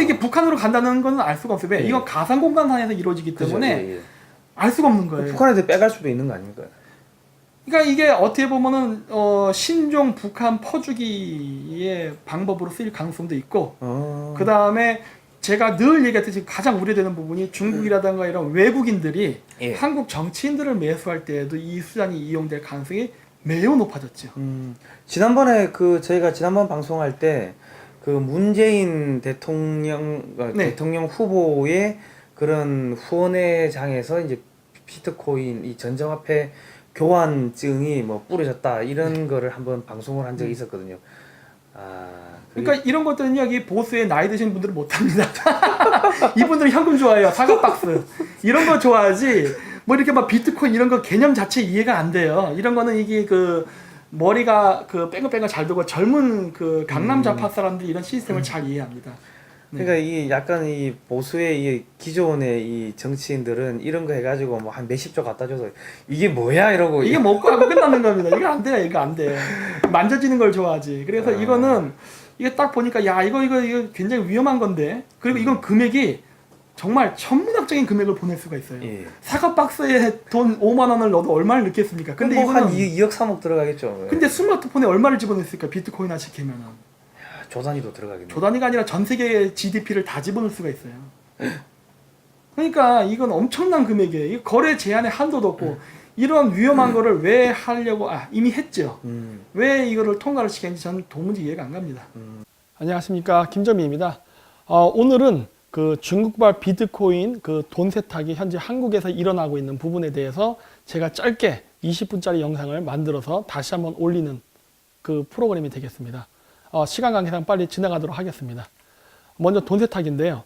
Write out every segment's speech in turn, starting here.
이게 북한으로 간다는 건 알 수가 없어요. 왜? 이건 가상 공간상에서 이루어지기 때문에 알 수가 없는 거예요. 북한에도 빼갈 수도 있는 거 아닙니까? 그러니까 이게 어떻게 보면은 신종 북한 퍼주기의 방법으로 쓰일 가능성도 있고, 그 다음에 제가 늘 얘기했듯이 가장 우려되는 부분이 중국이라든가 이런 외국인들이 한국 정치인들을 매수할 때에도 이 수단이 이용될 가능성이 매우 높아졌죠. 지난번에 저희가 지난번 방송할 때 그 문재인 대통령 후보의 그런 후원회장에서 이제 비트코인 이 전자화폐 교환증이 뭐 뿌려졌다 이런 거를 한번 방송을 한 적이 있었거든요. 그러니까 이런 것들은 여기 보수의 나이 드신 분들은 못합니다. 이분들은 현금 좋아해요. 사과 박스 이런 거 좋아하지. 뭐 이렇게 막 비트코인 이런 거 개념 자체 이해가 안 돼요. 이런 거는 이게 머리가 뺑글뺑글 잘 돌고 젊은 강남 좌파 사람들이 이런 시스템을 잘 이해합니다. 그러니까 이 약간 이 보수의 이 기존의 이 정치인들은 이런 거 해가지고 뭐 한 몇십조 갖다 줘서 이게 뭐야 이러고 이게 먹고 하고 끝나는 겁니다. 이거 안 돼요. 이거 안 돼. 만져지는 걸 좋아하지. 그래서 이거는 이게 딱 보니까 야 이거 굉장히 위험한 건데, 그리고 이건 금액이 정말 천문학적인 금액을 보낼 수가 있어요. 사과 박스에 돈 5만 원을 넣어도 얼마를 넣겠습니까? 근데 뭐 이거는 한 2억 3억 들어가겠죠. 근데 스마트폰에 얼마를 집어넣습니까? 비트코인 하나씩 개면은 조 단위도 들어가겠네. 조 단위가 아니라 전 세계의 GDP를 다 집어넣을 수가 있어요. 그러니까 이건 엄청난 금액이에요. 이 거래 제한에 한도도 없고 이런 위험한 거를 왜 하려고 이미 했죠. 왜 이거를 통과를 시켰는지 저는 도무지 이해가 안 갑니다. 안녕하십니까, 김정민입니다. 오늘은 중국발 비트코인 돈 세탁이 현재 한국에서 일어나고 있는 부분에 대해서 제가 짧게 20분짜리 영상을 만들어서 다시 한번 올리는 프로그램이 되겠습니다. 시간 관계상 빨리 지나가도록 하겠습니다. 먼저 돈 세탁인데요.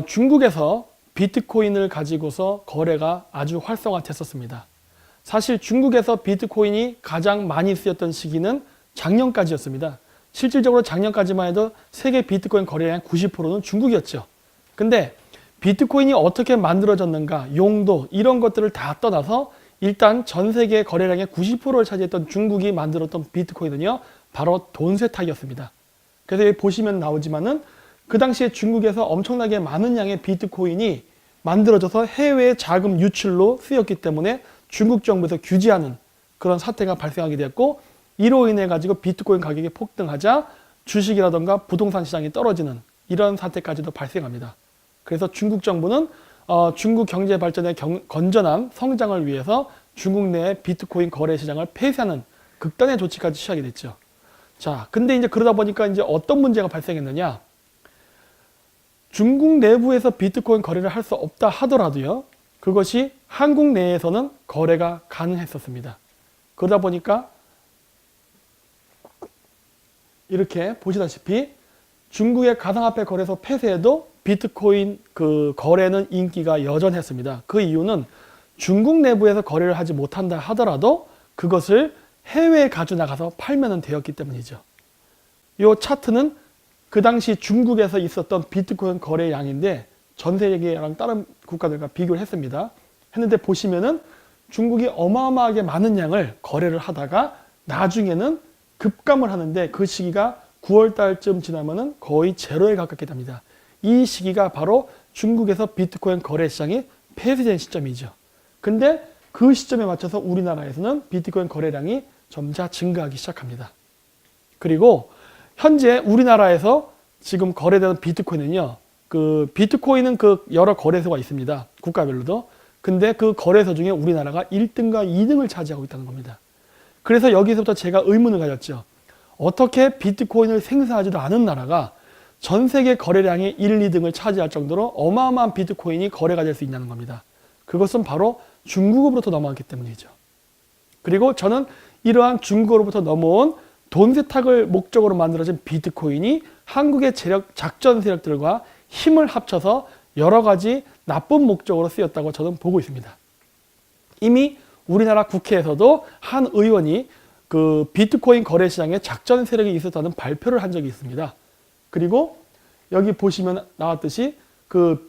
중국에서 비트코인을 가지고서 거래가 아주 활성화됐었습니다. 사실 중국에서 비트코인이 가장 많이 쓰였던 시기는 작년까지였습니다. 실질적으로 작년까지만 해도 세계 비트코인 거래량의 한 90%는 중국이었죠. 근데 비트코인이 어떻게 만들어졌는가, 용도 이런 것들을 다 떠나서 일단 전 세계 거래량의 90%를 차지했던 중국이 만들었던 비트코인은요, 바로 돈 세탁이었습니다. 그래서 여기 보시면 나오지만은 그 당시에 중국에서 엄청나게 많은 양의 비트코인이 만들어져서 해외 자금 유출로 쓰였기 때문에 중국 정부에서 규제하는 그런 사태가 발생하게 되었고, 이로 인해 가지고 비트코인 가격이 폭등하자 주식이라던가 부동산 시장이 떨어지는 이런 사태까지도 발생합니다. 그래서 중국 정부는 중국 경제 발전의 건전한 성장을 위해서 중국 내 비트코인 거래 시장을 폐쇄하는 극단의 조치까지 취하게 됐죠. 자, 근데 이제 그러다 보니까 이제 어떤 문제가 발생했느냐? 중국 내부에서 비트코인 거래를 할 수 없다 하더라도요, 그것이 한국 내에서는 거래가 가능했었습니다. 그러다 보니까 이렇게 보시다시피 중국의 가상화폐 거래소 폐쇄에도 비트코인 거래는 인기가 여전했습니다. 그 이유는 중국 내부에서 거래를 하지 못한다 하더라도 그것을 해외에 가져나가서 팔면 되었기 때문이죠. 이 차트는 그 당시 중국에서 있었던 비트코인 거래량인데 전 세계랑 다른 국가들과 비교를 했습니다. 했는데 보시면은 중국이 어마어마하게 많은 양을 거래를 하다가 나중에는 급감을 하는데 그 시기가 9월 달쯤 지나면은 거의 제로에 가깝게 됩니다. 이 시기가 바로 중국에서 비트코인 거래 시장이 폐쇄된 시점이죠. 근데 그 시점에 맞춰서 우리나라에서는 비트코인 거래량이 점차 증가하기 시작합니다. 그리고 현재 우리나라에서 지금 거래되는 비트코인은요, 비트코인은 여러 거래소가 있습니다. 국가별로도. 근데 그 거래소 중에 우리나라가 1등과 2등을 차지하고 있다는 겁니다. 그래서 여기서부터 제가 의문을 가졌죠. 어떻게 비트코인을 생산하지도 않은 나라가 전 세계 거래량의 1, 2등을 차지할 정도로 어마어마한 비트코인이 거래가 될 수 있냐는 겁니다. 그것은 바로 중국으로부터 넘어왔기 때문이죠. 그리고 저는 이러한 중국으로부터 넘어온 돈 세탁을 목적으로 만들어진 비트코인이 한국의 작전 세력들과 힘을 합쳐서 여러 가지 나쁜 목적으로 쓰였다고 저는 보고 있습니다. 이미 우리나라 국회에서도 한 의원이 비트코인 거래 시장에 작전 세력이 있었다는 발표를 한 적이 있습니다. 그리고 여기 보시면 나왔듯이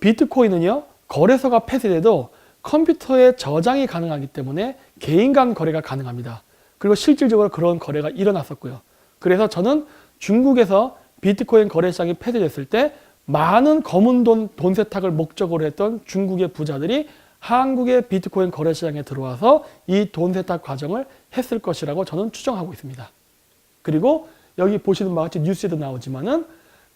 비트코인은요, 거래소가 폐쇄돼도 컴퓨터에 저장이 가능하기 때문에 개인 간 거래가 가능합니다. 그리고 실질적으로 그런 거래가 일어났었고요. 그래서 저는 중국에서 비트코인 거래 시장이 폐쇄됐을 때 많은 검은 돈 세탁을 목적으로 했던 중국의 부자들이 한국의 비트코인 거래 시장에 들어와서 이 돈 세탁 과정을 했을 것이라고 저는 추정하고 있습니다. 그리고 여기 보시는 바와 같이 뉴스에도 나오지만은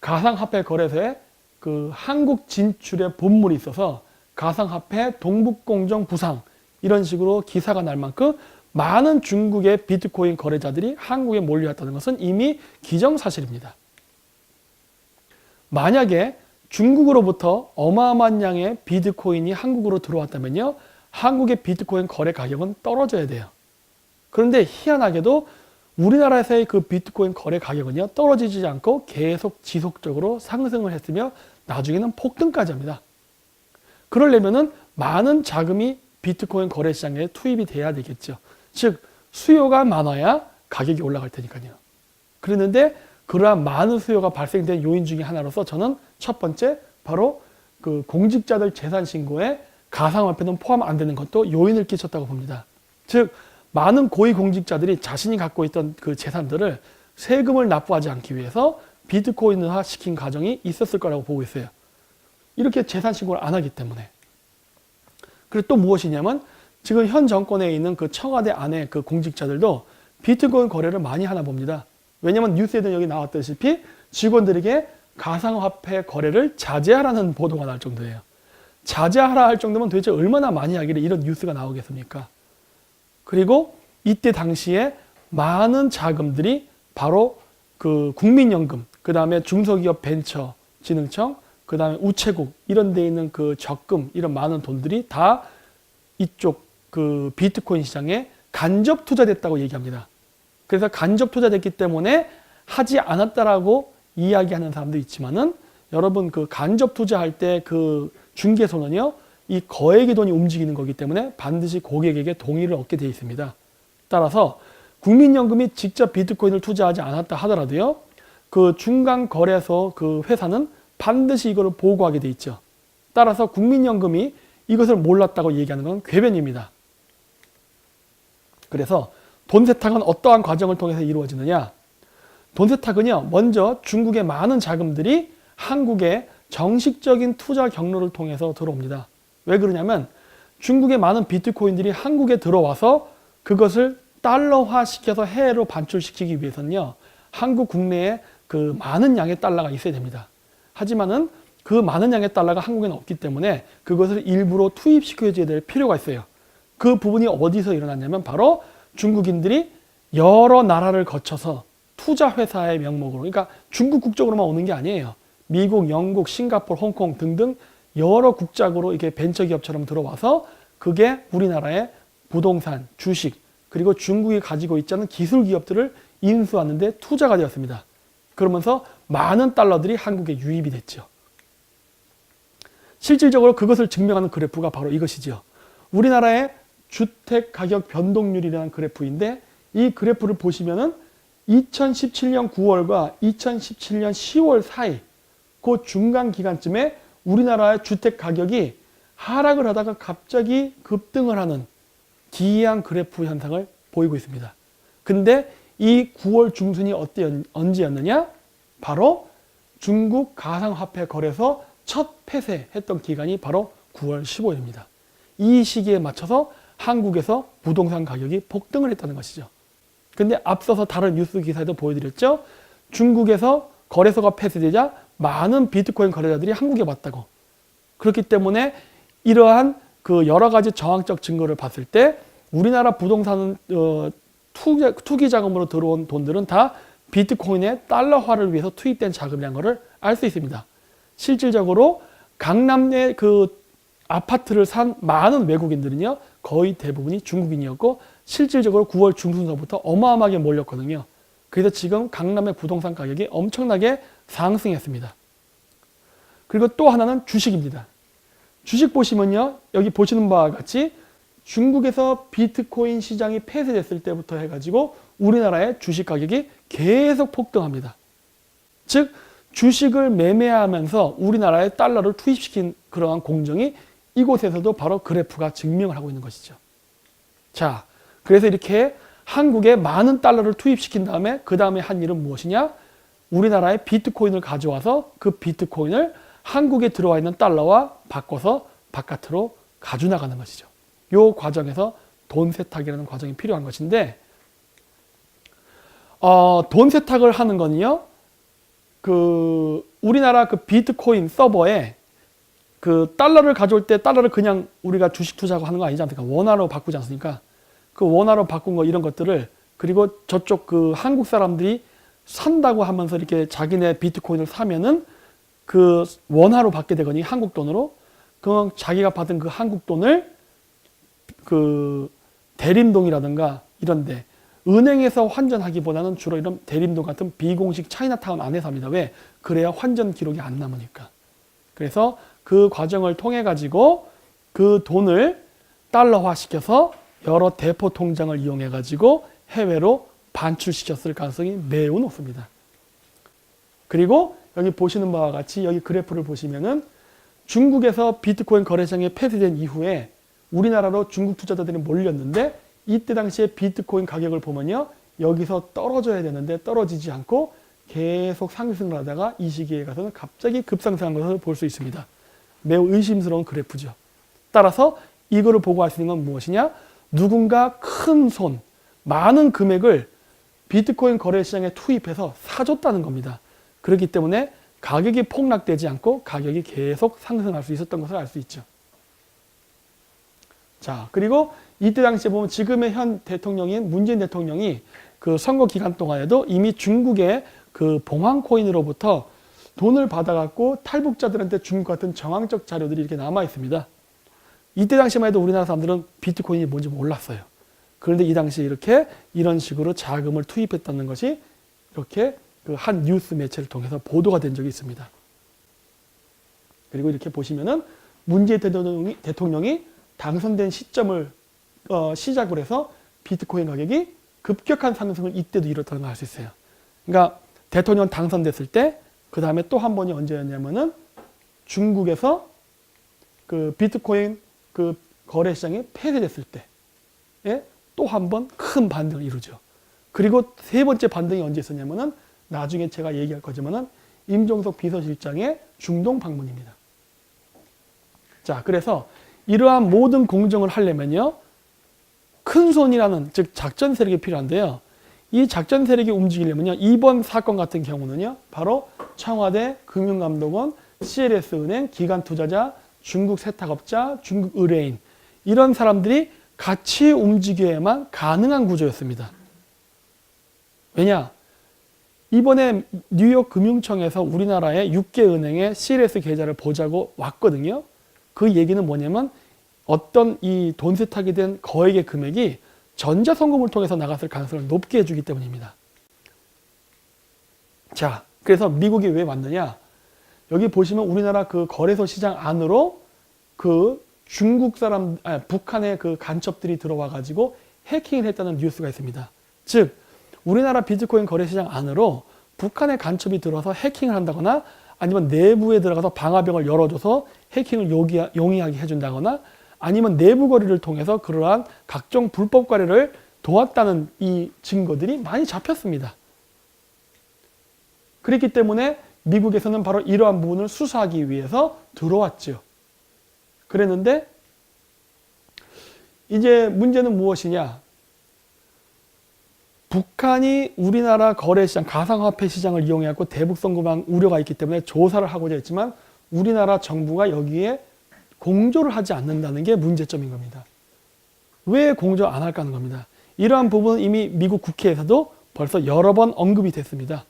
가상화폐 거래소에 그 한국 진출의 본물이 있어서 가상화폐 동북공정 부상 이런 식으로 기사가 날 만큼 많은 중국의 비트코인 거래자들이 한국에 몰려왔다는 것은 이미 기정사실입니다. 만약에 중국으로부터 어마어마한 양의 비트코인이 한국으로 들어왔다면요, 한국의 비트코인 거래 가격은 떨어져야 돼요. 그런데 희한하게도 우리나라에서의 그 비트코인 거래 가격은요, 떨어지지 않고 계속 지속적으로 상승을 했으며 나중에는 폭등까지 합니다. 그러려면은 많은 자금이 비트코인 거래 시장에 투입이 돼야 되겠죠. 즉 수요가 많아야 가격이 올라갈 테니까요. 그랬는데 그러한 많은 수요가 발생된 요인 중에 하나로서 저는 첫 번째 바로 그 공직자들 재산 신고에 가상화폐는 포함 안 되는 것도 요인을 끼쳤다고 봅니다. 즉 많은 고위 공직자들이 자신이 갖고 있던 그 재산들을 세금을 납부하지 않기 위해서 비트코인화 시킨 과정이 있었을 거라고 보고 있어요. 이렇게 재산 신고를 안 하기 때문에. 그리고 또 무엇이냐면 지금 현 정권에 있는 그 청와대 안에 그 공직자들도 비트코인 거래를 많이 하나 봅니다. 왜냐하면 뉴스에도 여기 나왔다시피 직원들에게 가상화폐 거래를 자제하라는 보도가 날 정도예요. 자제하라 할 정도면 도대체 얼마나 많이 하길래 이런 뉴스가 나오겠습니까? 그리고 이때 당시에 많은 자금들이 바로 그 국민연금, 그 다음에 중소기업 벤처진흥청, 그 다음에 우체국 이런 데 있는 그 적금 이런 많은 돈들이 다 이쪽 그 비트코인 시장에 간접 투자됐다고 얘기합니다. 그래서 간접 투자됐기 때문에 하지 않았다라고 이야기하는 사람도 있지만은 여러분 그 간접 투자할 때 그 중개소는요, 이 거액의 돈이 움직이는 거기 때문에 반드시 고객에게 동의를 얻게 되어 있습니다. 따라서 국민연금이 직접 비트코인을 투자하지 않았다 하더라도요, 그 중간 거래소 그 회사는 반드시 이거를 보고하게 돼 있죠. 따라서 국민연금이 이것을 몰랐다고 얘기하는 건 궤변입니다. 그래서 돈 세탁은 어떠한 과정을 통해서 이루어지느냐? 돈 세탁은요, 먼저 중국의 많은 자금들이 한국에 정식적인 투자 경로를 통해서 들어옵니다. 왜 그러냐면 중국의 많은 비트코인들이 한국에 들어와서 그것을 달러화 시켜서 해외로 반출시키기 위해서는요, 한국 국내에 그 많은 양의 달러가 있어야 됩니다. 하지만은 그 많은 양의 달러가 한국에는 없기 때문에 그것을 일부러 투입시켜줘야 될 필요가 있어요. 그 부분이 어디서 일어났냐면 바로 중국인들이 여러 나라를 거쳐서 투자회사의 명목으로, 그러니까 중국 국적으로만 오는 게 아니에요. 미국, 영국, 싱가포르, 홍콩 등등 여러 국적으로 이렇게 벤처기업처럼 들어와서 그게 우리나라의 부동산, 주식, 그리고 중국이 가지고 있지 않은 기술 기업들을 인수하는 데 투자가 되었습니다. 그러면서 많은 달러들이 한국에 유입이 됐죠. 실질적으로 그것을 증명하는 그래프가 바로 이것이죠. 우리나라의 주택 가격 변동률이라는 그래프인데 이 그래프를 보시면은 2017년 9월과 2017년 10월 사이 그 중간 기간쯤에 우리나라의 주택 가격이 하락을 하다가 갑자기 급등을 하는 기이한 그래프 현상을 보이고 있습니다. 근데 이 9월 중순이 언제였느냐? 바로 중국 가상화폐 거래소 첫 폐쇄했던 기간이 바로 9월 15일입니다. 이 시기에 맞춰서 한국에서 부동산 가격이 폭등을 했다는 것이죠. 근데 앞서서 다른 뉴스 기사에도 보여드렸죠. 중국에서 거래소가 폐쇄되자 많은 비트코인 거래자들이 한국에 왔다고. 그렇기 때문에 이러한 그 여러 가지 정황적 증거를 봤을 때 우리나라 부동산 투기 자금으로 들어온 돈들은 다 비트코인의 달러화를 위해서 투입된 자금이라는 것을 알 수 있습니다. 실질적으로 강남의 그 아파트를 산 많은 외국인들은요, 거의 대부분이 중국인이었고 실질적으로 9월 중순서부터 어마어마하게 몰렸거든요. 그래서 지금 강남의 부동산 가격이 엄청나게 상승했습니다. 그리고 또 하나는 주식입니다. 주식 보시면요, 여기 보시는 바와 같이 중국에서 비트코인 시장이 폐쇄됐을 때부터 해가지고 우리나라의 주식 가격이 계속 폭등합니다. 즉 주식을 매매하면서 우리나라에 달러를 투입시킨 그러한 공정이 이곳에서도 바로 그래프가 증명을 하고 있는 것이죠. 자, 그래서 이렇게 한국에 많은 달러를 투입시킨 다음에 그 다음에 한 일은 무엇이냐? 우리나라의 비트코인을 가져와서 그 비트코인을 한국에 들어와 있는 달러와 바꿔서 바깥으로 가져나가는 것이죠. 이 과정에서 돈 세탁이라는 과정이 필요한 것인데, 돈 세탁을 하는 거는요, 우리나라 그 비트코인 서버에 그 달러를 가져올 때 달러를 그냥 우리가 주식 투자하고 하는 거 아니지 않습니까? 원화로 바꾸지 않습니까? 그 원화로 바꾼 거 이런 것들을, 그리고 저쪽 그 한국 사람들이 산다고 하면서 이렇게 자기네 비트코인을 사면은 그 원화로 받게 되거니 한국 돈으로, 그럼 자기가 받은 그 한국 돈을 그 대림동이라든가 이런데 은행에서 환전하기보다는 주로 이런 대림동 같은 비공식 차이나타운 안에서 합니다. 왜? 그래야 환전 기록이 안 남으니까. 그래서 그 과정을 통해 가지고 그 돈을 달러화 시켜서 여러 대포 통장을 이용해 가지고 해외로 반출시켰을 가능성이 매우 높습니다. 그리고 여기 보시는 바와 같이 여기 그래프를 보시면은 중국에서 비트코인 거래시장이 폐쇄된 이후에 우리나라로 중국 투자자들이 몰렸는데, 이때 당시에 비트코인 가격을 보면요, 여기서 떨어져야 되는데 떨어지지 않고 계속 상승을 하다가 이 시기에 가서는 갑자기 급상승한 것을 볼 수 있습니다. 매우 의심스러운 그래프죠. 따라서 이거를 보고 알 수 있는 건 무엇이냐? 누군가 큰 손, 많은 금액을 비트코인 거래시장에 투입해서 사줬다는 겁니다. 그렇기 때문에 가격이 폭락되지 않고 가격이 계속 상승할 수 있었던 것을 알 수 있죠. 자, 그리고 이때 당시에 보면 지금의 현 대통령인 문재인 대통령이 그 선거 기간 동안에도 이미 중국의 그 봉황코인으로부터 돈을 받아갖고 탈북자들한테 준 것 같은 정황적 자료들이 이렇게 남아 있습니다. 이때 당시만 해도 우리나라 사람들은 비트코인이 뭔지 몰랐어요. 그런데 이 당시에 이렇게 이런 식으로 자금을 투입했다는 것이 이렇게 그 한 뉴스 매체를 통해서 보도가 된 적이 있습니다. 그리고 이렇게 보시면은 문재인 대통령이 당선된 시점을 시작으로 해서 비트코인 가격이 급격한 상승을 이때도 이뤘다는 걸 알 수 있어요. 그러니까 대통령 당선됐을 때, 그 다음에 또 한 번이 언제였냐면은 중국에서 그 비트코인 그 거래시장이 폐쇄됐을 때에 또 한 번 큰 반등을 이루죠. 그리고 세 번째 반등이 언제 있었냐면은 나중에 제가 얘기할 거지만은 임종석 비서실장의 중동 방문입니다. 자, 그래서 이러한 모든 공정을 하려면요, 큰 손이라는, 즉 작전 세력이 필요한데요. 이 작전 세력이 움직이려면요, 이번 사건 같은 경우는요, 바로 청와대, 금융감독원, CLS은행, 기관투자자, 중국 세탁업자, 중국 의뢰인, 이런 사람들이 같이 움직여야만 가능한 구조였습니다. 왜냐? 이번에 뉴욕 금융청에서 우리나라의 6개 은행의 CLS 계좌를 보자고 왔거든요. 그 얘기는 뭐냐면 어떤 이 돈 세탁이 된 거액의 금액이 전자송금을 통해서 나갔을 가능성을 높게 해주기 때문입니다. 자, 그래서 미국이 왜 왔느냐? 여기 보시면 우리나라 그 거래소 시장 안으로 그 북한의 그 간첩들이 들어와 가지고 해킹을 했다는 뉴스가 있습니다. 즉, 우리나라 비트코인 거래시장 안으로 북한의 간첩이 들어와서 해킹을 한다거나, 아니면 내부에 들어가서 방화벽을 열어줘서 해킹을 용이하게 해준다거나, 아니면 내부 거래를 통해서 그러한 각종 불법 거래를 도왔다는 이 증거들이 많이 잡혔습니다. 그렇기 때문에 미국에서는 바로 이러한 부분을 수사하기 위해서 들어왔죠. 그랬는데 이제 문제는 무엇이냐? 북한이 우리나라 거래시장, 가상화폐 시장을 이용해서 대북 송금한 우려가 있기 때문에 조사를 하고자 했지만 우리나라 정부가 여기에 공조를 하지 않는다는 게 문제점인 겁니다. 왜 공조 안 할까 하는 겁니다. 이러한 부분은 이미 미국 국회에서도 벌써 여러 번 언급이 됐습니다.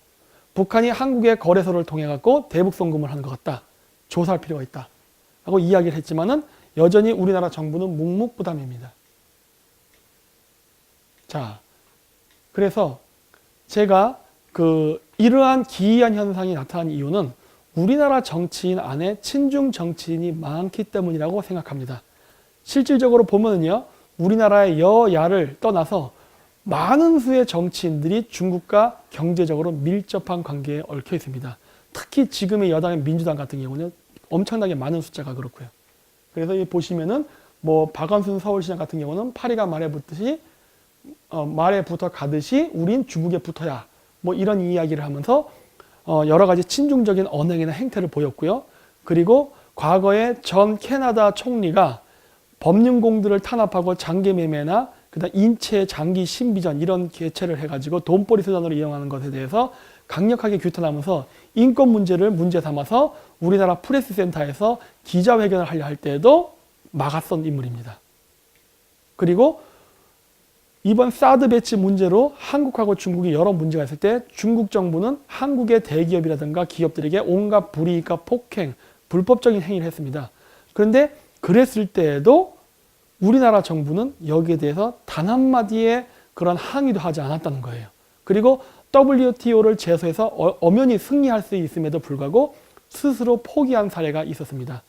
북한이 한국의 거래소를 통해 갖고 대북 송금을 하는 것 같다. 조사할 필요가 있다. 라고 이야기를 했지만은 여전히 우리나라 정부는 묵묵부담입니다. 자, 그래서 제가 이러한 기이한 현상이 나타난 이유는 우리나라 정치인 안에 친중 정치인이 많기 때문이라고 생각합니다. 실질적으로 보면은요, 우리나라의 여야를 떠나서 많은 수의 정치인들이 중국과 경제적으로 밀접한 관계에 얽혀 있습니다. 특히 지금의 여당의 민주당 같은 경우는 엄청나게 많은 숫자가 그렇고요. 그래서 이 보시면은 뭐 박원순 서울시장 같은 경우는 파리가 말에 붙듯이 말에 붙어 가듯이 우린 중국에 붙어야, 뭐 이런 이야기를 하면서 여러 가지 친중적인 언행이나 행태를 보였고요. 그리고 과거에 전 캐나다 총리가 법륜공들을 탄압하고 장기매매나 그다음 인체 장기 신비전 이런 개최를 해가지고 돈벌이 수단으로 이용하는 것에 대해서 강력하게 규탄하면서 인권 문제를 문제 삼아서 우리나라 프레스센터에서 기자회견을 하려 할 때에도 막았던 인물입니다. 그리고 이번 사드 배치 문제로 한국하고 중국이 여러 문제가 있을 때 중국 정부는 한국의 대기업이라든가 기업들에게 온갖 불이익과 폭행, 불법적인 행위를 했습니다. 그런데 그랬을 때에도 우리나라 정부는 여기에 대해서 단 한마디의 그런 항의도 하지 않았다는 거예요. 그리고 WTO를 제소해서 엄연히 승리할 수 있음에도 불구하고 스스로 포기한 사례가 있었습니다.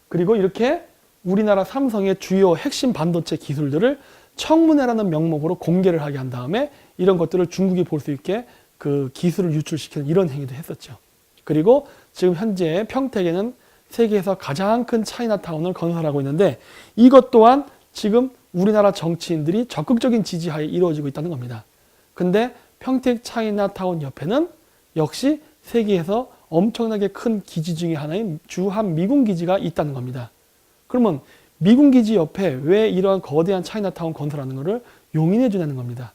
그리고 이렇게 우리나라 삼성의 주요 핵심 반도체 기술들을 청문회라는 명목으로 공개를 하게 한 다음에 이런 것들을 중국이 볼 수 있게 그 기술을 유출시키는 이런 행위도 했었죠. 그리고 지금 현재 평택에는 세계에서 가장 큰 차이나타운을 건설하고 있는데 이것 또한 지금 우리나라 정치인들이 적극적인 지지하에 이루어지고 있다는 겁니다. 근데 평택 차이나타운 옆에는 역시 세계에서 엄청나게 큰 기지 중에 하나인 주한 미군 기지가 있다는 겁니다. 그러면 미군 기지 옆에 왜 이러한 거대한 차이나타운 건설하는 것을 용인해 주냐는 겁니다.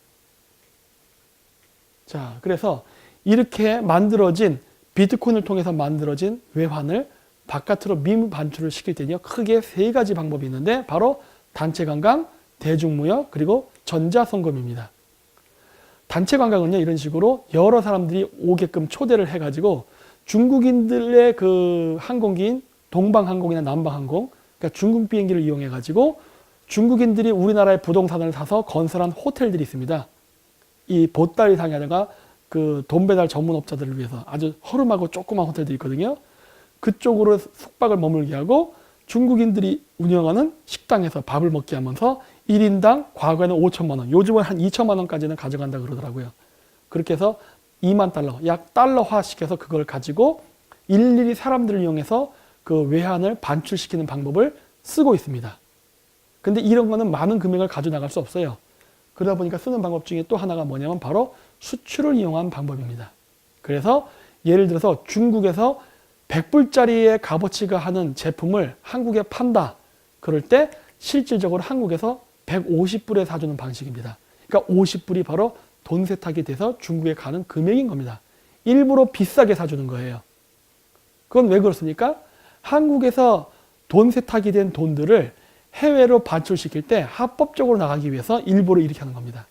자, 그래서 이렇게 만들어진 비트코인을 통해서 만들어진 외환을 바깥으로 미반출을 시킬 때는요, 크게 세 가지 방법이 있는데 바로 단체 관광, 대중무역, 그리고 전자송금입니다. 단체 관광은요, 이런 식으로 여러 사람들이 오게끔 초대를 해가지고 중국인들의 그 항공기인 동방항공이나 남방항공, 그러니까 중국 비행기를 이용해가지고 중국인들이 우리나라의 부동산을 사서 건설한 호텔들이 있습니다. 이 보따리 상에다가 그 돈 배달 전문업자들을 위해서 아주 허름하고 조그만 호텔들이 있거든요. 그쪽으로 숙박을 머물게 하고 중국인들이 운영하는 식당에서 밥을 먹게 하면서 1인당 과거에는 5천만 원, 요즘은 한 2천만 원까지는 가져간다 그러더라고요. 그렇게 해서 2만 달러, 약 달러화 시켜서 그걸 가지고 일일이 사람들을 이용해서 그 외환을 반출시키는 방법을 쓰고 있습니다. 근데 이런 거는 많은 금액을 가져나갈 수 없어요. 그러다 보니까 쓰는 방법 중에 또 하나가 뭐냐면 바로 수출을 이용한 방법입니다. 그래서 예를 들어서 중국에서 100불짜리의 값어치가 하는 제품을 한국에 판다. 그럴 때 실질적으로 한국에서 150불에 사주는 방식입니다. 그러니까 50불이 바로 돈 세탁이 돼서 중국에 가는 금액인 겁니다. 일부러 비싸게 사주는 거예요. 그건 왜 그렇습니까? 한국에서 돈 세탁이 된 돈들을 해외로 반출시킬 때 합법적으로 나가기 위해서 일부러 이렇게 하는 겁니다.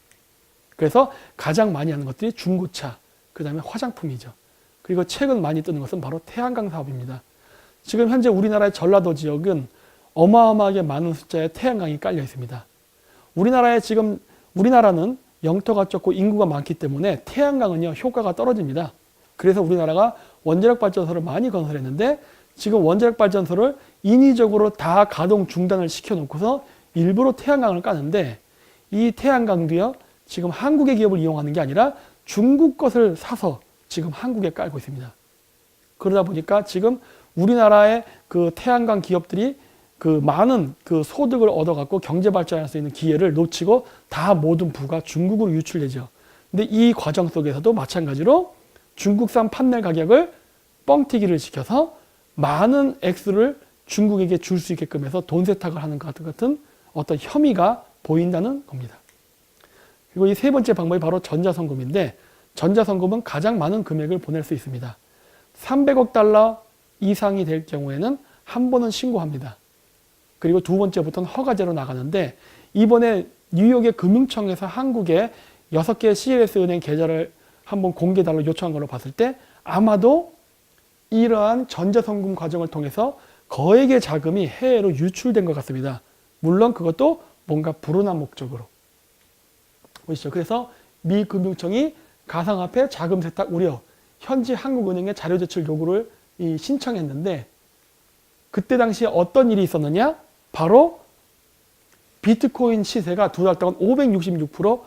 그래서 가장 많이 하는 것들이 중고차, 그 다음에 화장품이죠. 그리고 최근 많이 뜨는 것은 바로 태양광 사업입니다. 지금 현재 우리나라의 전라도 지역은 어마어마하게 많은 숫자의 태양광이 깔려 있습니다. 우리나라는 영토가 좁고 인구가 많기 때문에 태양광은요, 효과가 떨어집니다. 그래서 우리나라가 원자력 발전소를 많이 건설했는데 지금 원자력 발전소를 인위적으로 다 가동 중단을 시켜놓고서 일부러 태양광을 까는데 이 태양광도요, 지금 한국의 기업을 이용하는 게 아니라 중국 것을 사서 지금 한국에 깔고 있습니다. 그러다 보니까 지금 우리나라의 그 태양광 기업들이 그 많은 그 소득을 얻어갖고 경제 발전할 수 있는 기회를 놓치고 다 모든 부가 중국으로 유출되죠. 근데 이 과정 속에서도 마찬가지로 중국산 판넬 가격을 뻥튀기를 시켜서 많은 액수를 중국에게 줄 수 있게끔 해서 돈 세탁을 하는 것 같은 어떤 혐의가 보인다는 겁니다. 그리고 이 세 번째 방법이 바로 전자송금인데 전자송금은 가장 많은 금액을 보낼 수 있습니다. 300억 달러 이상이 될 경우에는 한 번은 신고합니다. 그리고 두 번째부터는 허가제로 나가는데 이번에 뉴욕의 금융청에서 한국에 6개의 CLS 은행 계좌를 한번 공개달라고 요청한 걸로 봤을 때 아마도 이러한 전자송금 과정을 통해서 거액의 자금이 해외로 유출된 것 같습니다. 물론 그것도 뭔가 불운한 목적으로. 보시죠. 그래서 미 금융청이 가상화폐 자금 세탁 우려, 현지 한국은행에 자료 제출 요구를 신청했는데 그때 당시에 어떤 일이 있었느냐? 바로 비트코인 시세가 두 달 동안 566%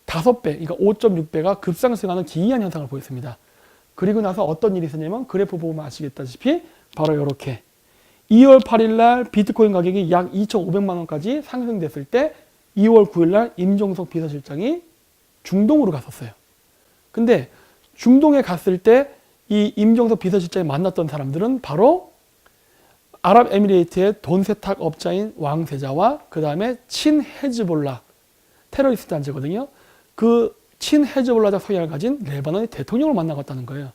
5배, 그러니까 5.6배가 급상승하는 기이한 현상을 보였습니다. 그리고 나서 어떤 일이 있었냐면 그래프 보면 아시겠다시피 바로 이렇게 2월 8일 날 비트코인 가격이 약 2,500만 원까지 상승됐을 때 2월 9일 날 임종석 비서실장이 중동으로 갔었어요. 근데 중동에 갔을 때 이 임종석 비서실장이 만났던 사람들은 바로 아랍에미레이트의 돈 세탁 업자인 왕세자와 그 다음에 친헤즈볼라 테러리스트 단체거든요. 그 친헤즈볼라적 성향을 가진 레바논의 대통령을 만나갔다는 거예요.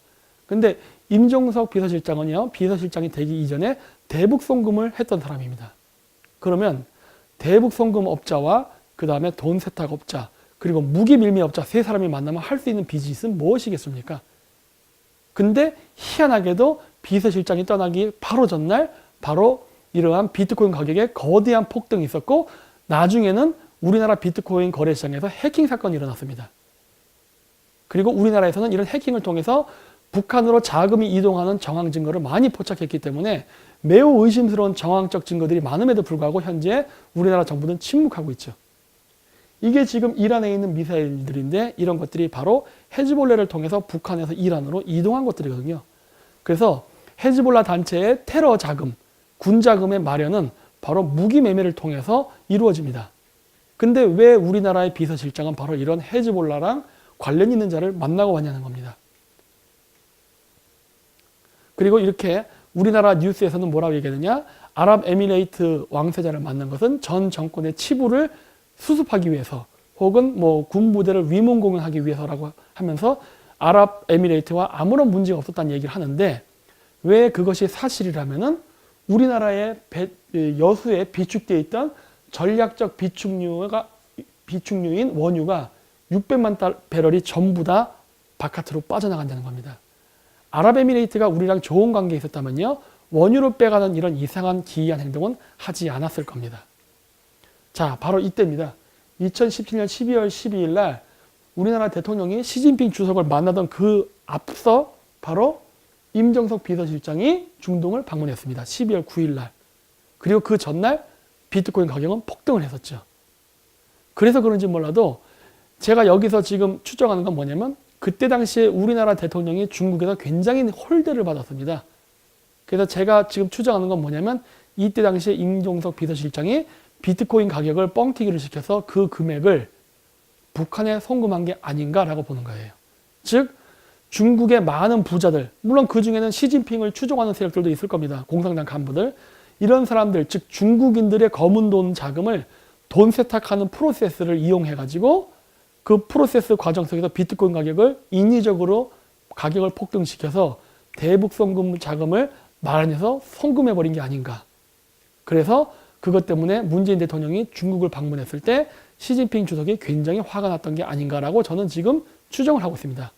근데 임종석 비서실장은요, 비서실장이 되기 이전에 대북 송금을 했던 사람입니다. 그러면 대북 송금 업자와 그 다음에 돈 세탁 업자 그리고 무기 밀매 업자 세 사람이 만나면 할 수 있는 비즈니스는 무엇이겠습니까? 근데 희한하게도 비서실장이 떠나기 바로 전날 바로 이러한 비트코인 가격에 거대한 폭등이 있었고 나중에는 우리나라 비트코인 거래시장에서 해킹 사건이 일어났습니다. 그리고 우리나라에서는 이런 해킹을 통해서 북한으로 자금이 이동하는 정황 증거를 많이 포착했기 때문에 매우 의심스러운 정황적 증거들이 많음에도 불구하고 현재 우리나라 정부는 침묵하고 있죠. 이게 지금 이란에 있는 미사일들인데 이런 것들이 바로 헤즈볼라를 통해서 북한에서 이란으로 이동한 것들이거든요. 그래서 헤즈볼라 단체의 테러 자금, 군 자금의 마련은 바로 무기 매매를 통해서 이루어집니다. 근데 왜 우리나라의 비서실장은 바로 이런 헤즈볼라랑 관련 있는 자를 만나고 왔냐는 겁니다. 그리고 이렇게 우리나라 뉴스에서는 뭐라고 얘기하느냐? 아랍에미레이트 왕세자를 만난 것은 전 정권의 치부를 수습하기 위해서 혹은 뭐 군부대를 위문공연하기 위해서라고 하면서 아랍에미레이트와 아무런 문제가 없었다는 얘기를 하는데 왜 그것이 사실이라면은 우리나라의 여수에 비축되어 있던 전략적 비축유인 원유가 600만 배럴이 전부 다 바깥으로 빠져나간다는 겁니다. 아랍에미레이트가 우리랑 좋은 관계에 있었다면요. 원유를 빼가는 이런 이상한 기이한 행동은 하지 않았을 겁니다. 자, 바로 이때입니다. 2017년 12월 12일 날 우리나라 대통령이 시진핑 주석을 만나던 그 앞서 바로 임종석 비서실장이 중동을 방문했습니다. 12월 9일 날. 그리고 그 전날 비트코인 가격은 폭등을 했었죠. 그래서 그런지 몰라도 제가 여기서 지금 추정하는 건 뭐냐면 그때 당시에 우리나라 대통령이 중국에서 굉장히 홀대를 받았습니다. 그래서 제가 지금 추정하는 건 뭐냐면 이때 당시에 임종석 비서실장이 비트코인 가격을 뻥튀기를 시켜서 그 금액을 북한에 송금한 게 아닌가라고 보는 거예요. 즉 중국의 많은 부자들, 물론 그 중에는 시진핑을 추종하는 세력들도 있을 겁니다. 공산당 간부들. 이런 사람들, 즉 중국인들의 검은 돈 자금을 돈 세탁하는 프로세스를 이용해가지고 그 프로세스 과정 속에서 비트코인 가격을 인위적으로 가격을 폭등시켜서 대북 송금 자금을 마련해서 송금해버린 게 아닌가. 그래서 그것 때문에 문재인 대통령이 중국을 방문했을 때 시진핑 주석이 굉장히 화가 났던 게 아닌가라고 저는 지금 추정을 하고 있습니다.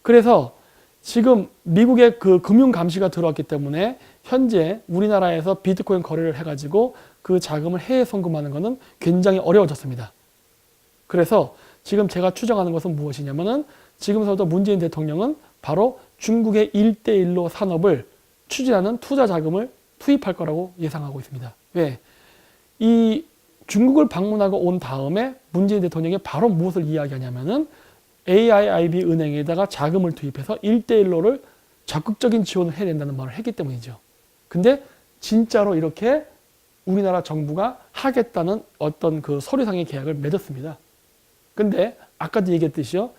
그래서 지금 미국의 그 금융 감시가 들어왔기 때문에 현재 우리나라에서 비트코인 거래를 해가지고 그 자금을 해외 송금하는 것은 굉장히 어려워졌습니다. 그래서 지금 제가 추정하는 것은 무엇이냐면은 지금서부터 문재인 대통령은 바로 중국의 1대1로 산업을 추진하는 투자 자금을 투입할 거라고 예상하고 있습니다. 왜? 이 중국을 방문하고 온 다음에 문재인 대통령이 바로 무엇을 이야기하냐면은 AIIB 은행에다가 자금을 투입해서 1대1로를 적극적인 지원을 해야 된다는 말을 했기 때문이죠. 근데 진짜로 이렇게 우리나라 정부가 하겠다는 어떤 그 서류상의 계약을 맺었습니다. 근데 아까도 얘기했듯이요.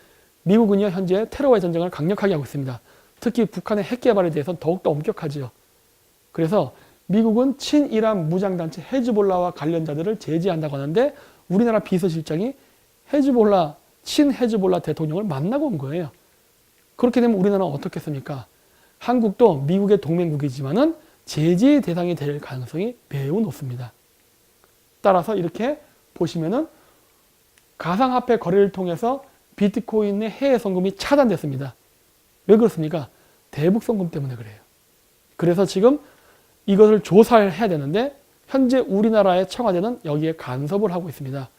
미국은요 현재 테러와의 전쟁을 강력하게 하고 있습니다. 특히 북한의 핵 개발에 대해서는 더욱더 엄격하지요. 그래서 미국은 친이란 무장단체 헤즈볼라와 관련자들을 제재한다고 하는데 우리나라 비서실장이 헤즈볼라, 친헤즈볼라 대통령을 만나고 온 거예요. 그렇게 되면 우리나라는 어떻겠습니까? 한국도 미국의 동맹국이지만은 제재의 대상이 될 가능성이 매우 높습니다. 따라서 이렇게 보시면은 가상화폐 거래를 통해서 비트코인의 해외 송금이 차단됐습니다. 왜 그렇습니까? 대북 송금 때문에 그래요. 그래서 지금 이것을 조사를 해야 되는데 현재 우리나라의 청와대는 여기에 간섭을 하고 있습니다.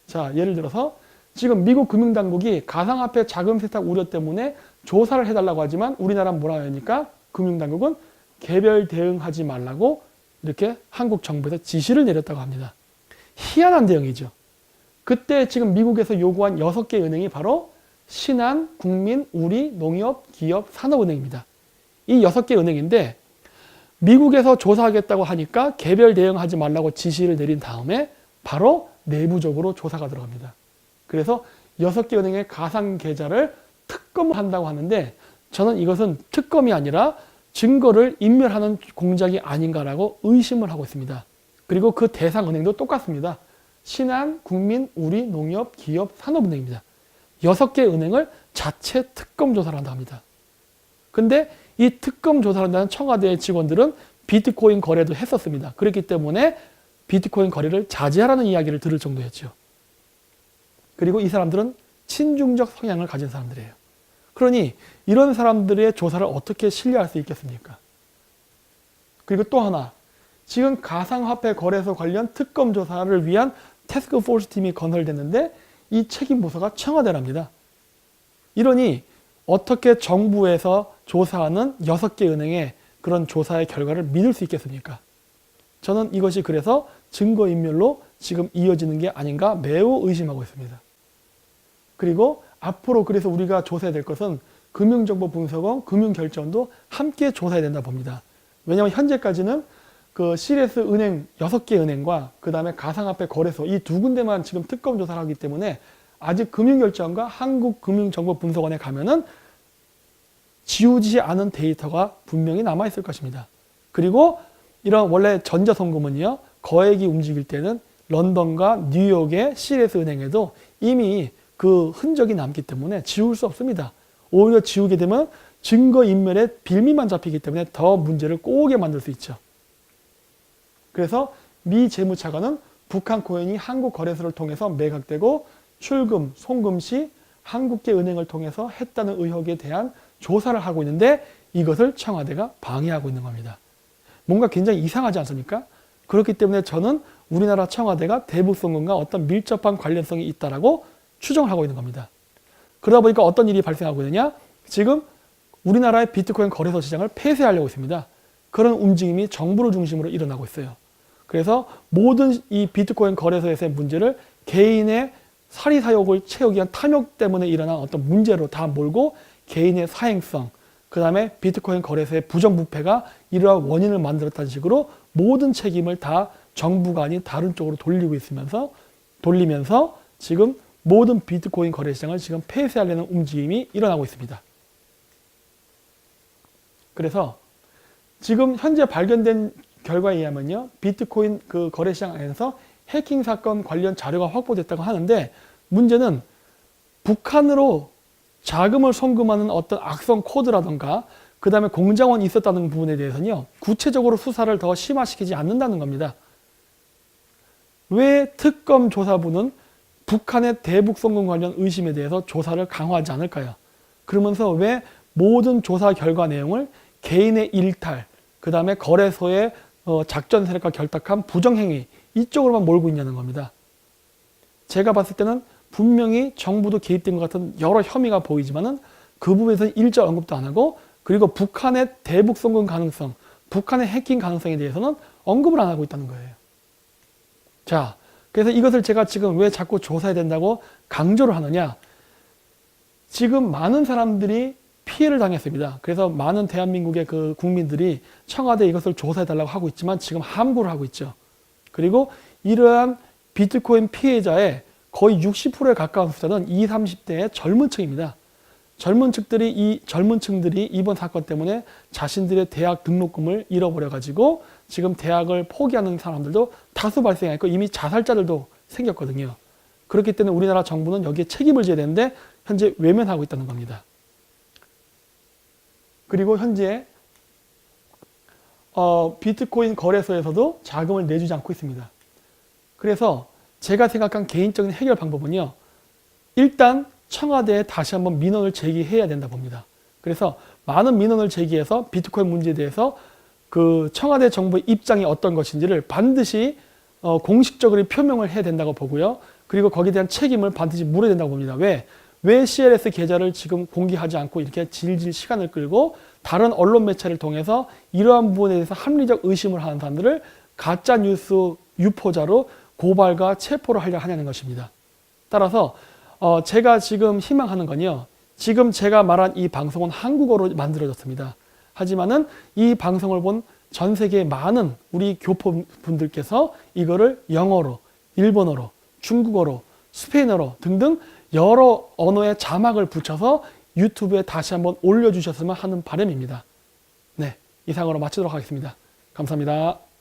자, 예를 들어서 지금 미국 금융당국이 가상화폐 자금 세탁 우려 때문에 조사를 해달라고 하지만 우리나라는 뭐라 하니까 금융당국은 개별 대응하지 말라고 이렇게 한국 정부에서 지시를 내렸다고 합니다. 희한한 대응이죠. 그때 지금 미국에서 요구한 6개 은행이 바로 신한, 국민, 우리, 농협, 기업, 산업은행입니다. 이 6개 은행인데 미국에서 조사하겠다고 하니까 개별 대응하지 말라고 지시를 내린 다음에 바로 내부적으로 조사가 들어갑니다. 그래서 6개 은행의 가상 계좌를 특검을 한다고 하는데 저는 이것은 특검이 아니라 증거를 인멸하는 공작이 아닌가라고 의심을 하고 있습니다. 그리고 그 대상 은행도 똑같습니다. 신한, 국민, 우리, 농협, 기업, 산업은행입니다. 6개 은행을 자체 특검 조사를 한다 합니다. 근데 이 특검 조사를 한다는 청와대의 직원들은 비트코인 거래도 했었습니다. 그렇기 때문에 비트코인 거래를 자제하라는 이야기를 들을 정도였죠. 그리고 이 사람들은 친중적 성향을 가진 사람들이에요. 그러니 이런 사람들의 조사를 어떻게 신뢰할 수 있겠습니까? 그리고 또 하나, 지금 가상화폐 거래소 관련 특검 조사를 위한 태스크포스 팀이 건설됐는데 이 책임 부서가 청와대랍니다. 이러니 어떻게 정부에서 조사하는 6개 은행의 그런 조사의 결과를 믿을 수 있겠습니까? 저는 이것이 그래서 증거인멸로 지금 이어지는 게 아닌가 매우 의심하고 있습니다. 그리고 앞으로 그래서 우리가 조사해야 될 것은 금융정보분석원, 금융결제원도 함께 조사해야 된다 봅니다. 왜냐하면 현재까지는 그 CS 은행 6개 은행과 그 다음에 가상화폐 거래소 이 두 군데만 지금 특검 조사를 하기 때문에 아직 금융결제원과 한국금융정보분석원에 가면은 지우지 않은 데이터가 분명히 남아있을 것입니다. 그리고 이런 원래 전자송금은요, 거액이 움직일 때는 런던과 뉴욕의 CS 은행에도 이미 그 흔적이 남기 때문에 지울 수 없습니다. 오히려 지우게 되면 증거인멸의 빌미만 잡히기 때문에 더 문제를 꼬게 만들 수 있죠. 그래서 미 재무차관은 북한 코인이 한국 거래소를 통해서 매각되고 출금, 송금 시 한국계 은행을 통해서 했다는 의혹에 대한 조사를 하고 있는데 이것을 청와대가 방해하고 있는 겁니다. 뭔가 굉장히 이상하지 않습니까? 그렇기 때문에 저는 우리나라 청와대가 대북송금과 어떤 밀접한 관련성이 있다라고 추정을 하고 있는 겁니다. 그러다 보니까 어떤 일이 발생하고 있느냐? 지금 우리나라의 비트코인 거래소 시장을 폐쇄하려고 있습니다. 그런 움직임이 정부를 중심으로 일어나고 있어요. 그래서 모든 이 비트코인 거래소에서의 문제를 개인의 사리사욕을 채우기 위한 탐욕 때문에 일어난 어떤 문제로 다 몰고 개인의 사행성, 그 다음에 비트코인 거래소의 부정부패가 이러한 원인을 만들었다는 식으로 모든 책임을 다 정부가 아닌 다른 쪽으로 돌리면서 지금 모든 비트코인 거래 시장을 지금 폐쇄하려는 움직임이 일어나고 있습니다. 그래서 지금 현재 발견된 결과에 의하면요, 비트코인 그 거래 시장 안에서 해킹 사건 관련 자료가 확보됐다고 하는데 문제는 북한으로 자금을 송금하는 어떤 악성 코드라던가 그 다음에 공작원이 있었다는 부분에 대해서는요, 구체적으로 수사를 더 심화시키지 않는다는 겁니다. 왜 특검 조사부는 북한의 대북 송금 관련 의심에 대해서 조사를 강화하지 않을까요? 그러면서 왜 모든 조사 결과 내용을 개인의 일탈, 그 다음에 거래소의 작전 세력과 결탁한 부정행위 이쪽으로만 몰고 있냐는 겁니다. 제가 봤을 때는 분명히 정부도 개입된 것 같은 여러 혐의가 보이지만은 그 부분에서 일절 언급도 안 하고 그리고 북한의 대북 송금 가능성, 북한의 해킹 가능성에 대해서는 언급을 안 하고 있다는 거예요. 자, 그래서 이것을 제가 지금 왜 자꾸 조사해야 된다고 강조를 하느냐? 지금 많은 사람들이 피해를 당했습니다. 그래서 많은 대한민국의 그 국민들이 청와대 이것을 조사해달라고 하고 있지만 지금 함구를 하고 있죠. 그리고 이러한 비트코인 피해자의 거의 60%에 가까운 숫자는 20, 30대의 젊은 층입니다. 젊은 층들이 이번 사건 때문에 자신들의 대학 등록금을 잃어버려가지고 지금 대학을 포기하는 사람들도 다수 발생했고 이미 자살자들도 생겼거든요. 그렇기 때문에 우리나라 정부는 여기에 책임을 져야 되는데 현재 외면하고 있다는 겁니다. 그리고 현재 비트코인 거래소에서도 자금을 내주지 않고 있습니다. 그래서 제가 생각한 개인적인 해결 방법은요, 일단 청와대에 다시 한번 민원을 제기해야 된다 봅니다. 그래서 많은 민원을 제기해서 비트코인 문제에 대해서 그 청와대 정부의 입장이 어떤 것인지를 반드시 공식적으로 표명을 해야 된다고 보고요. 그리고 거기에 대한 책임을 반드시 물어야 된다고 봅니다. 왜 CLS 계좌를 지금 공개하지 않고 이렇게 질질 시간을 끌고 다른 언론 매체를 통해서 이러한 부분에 대해서 합리적 의심을 하는 사람들을 가짜뉴스 유포자로 고발과 체포를 하려 하냐는 것입니다. 따라서 제가 지금 희망하는 건요, 지금 제가 말한 이 방송은 한국어로 만들어졌습니다. 하지만은 이 방송을 본 전 세계 많은 우리 교포분들께서 이거를 영어로, 일본어로, 중국어로, 스페인어로 등등 여러 언어의 자막을 붙여서 유튜브에 다시 한번 올려주셨으면 하는 바람입니다. 네, 이상으로 마치도록 하겠습니다. 감사합니다.